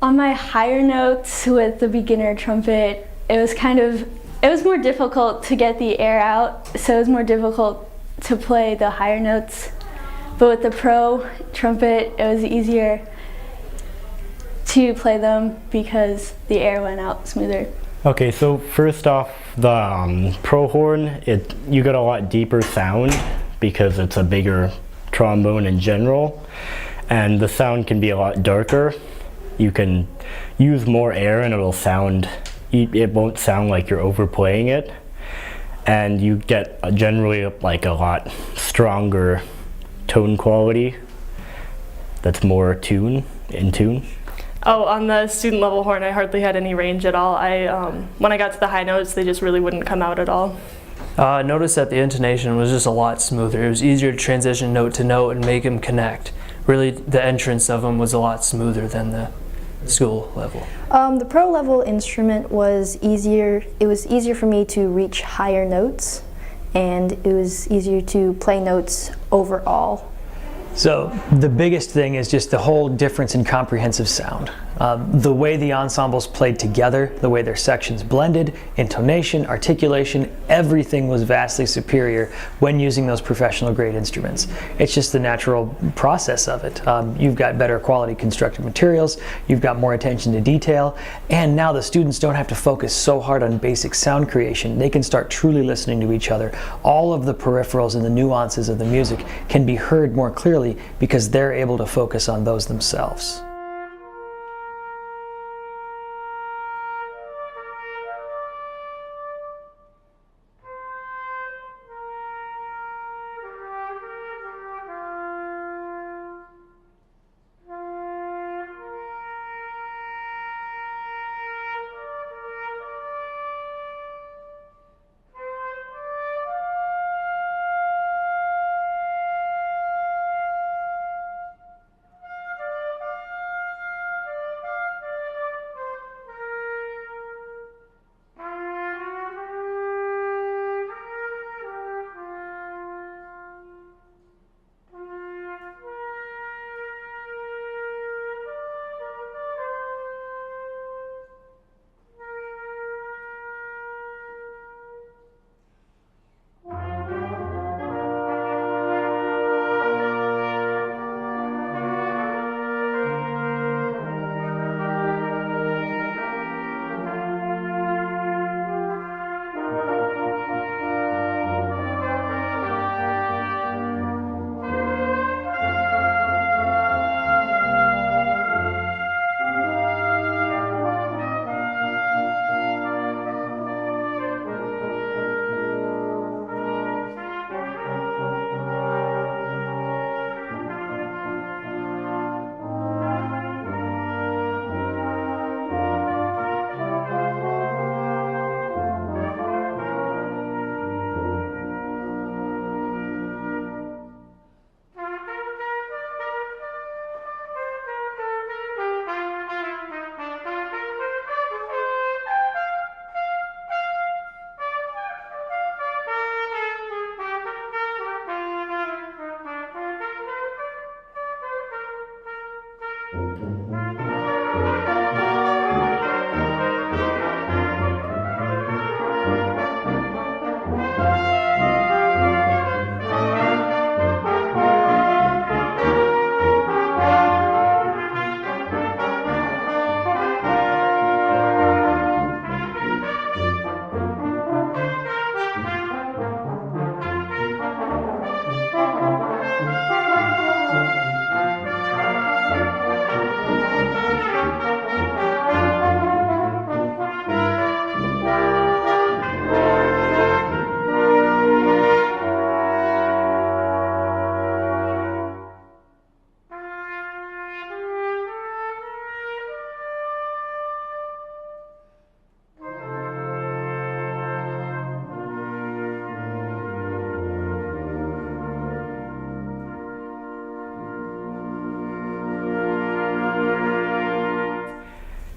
On my higher notes with the beginner trumpet, it was more difficult to get the air out, so it was more difficult to play the higher notes. But with the pro trumpet, it was easier to play them because the air went out smoother. Okay, so first off, the pro horn, you get a lot deeper sound because it's a bigger trombone in general, and the sound can be a lot darker. You can use more air and it won't sound like you're overplaying it, and you get generally like a lot stronger tone quality that's more in tune. Oh, on the student level horn, I hardly had any range at all. When I got to the high notes, they just really wouldn't come out at all. I noticed that the intonation was just a lot smoother. It was easier to transition note to note and make them connect. Really, the entrance of them was a lot smoother than the school level. The pro level instrument was easier. It was easier for me to reach higher notes, and it was easier to play notes overall. So the biggest thing is just the whole difference in comprehensive sound. The way the ensembles played together, the way their sections blended, intonation, articulation, everything was vastly superior when using those professional grade instruments. It's just the natural process of it. You've got better quality constructed materials, you've got more attention to detail, and now the students don't have to focus so hard on basic sound creation. They can start truly listening to each other. All of the peripherals and the nuances of the music can be heard more clearly because they're able to focus on those themselves.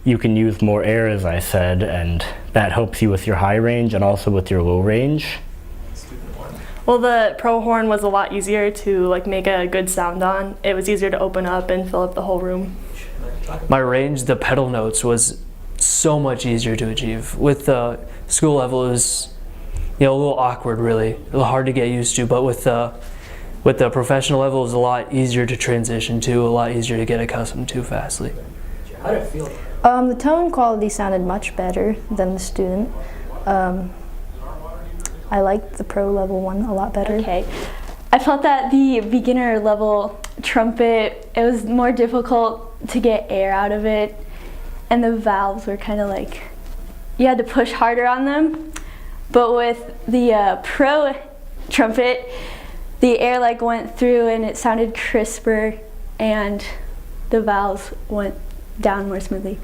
You can use more air, as I said, and that helps you with your high range and also with your low range. Well, the pro horn was a lot easier to like make a good sound on. It was easier to open up and fill up the whole room. My range, the pedal notes, was so much easier to achieve. With the school level, it was a little awkward, really, a little hard to get used to. But with the professional level, it was a lot easier to transition to, a lot easier to get accustomed to fastly. How did it feel? The tone quality sounded much better than the student. I liked the pro level one a lot better. Okay. I felt that the beginner level trumpet, it was more difficult to get air out of it, and the valves were kind of like, you had to push harder on them. But with the pro trumpet, the air like went through and it sounded crisper, and the valves went down more smoothly.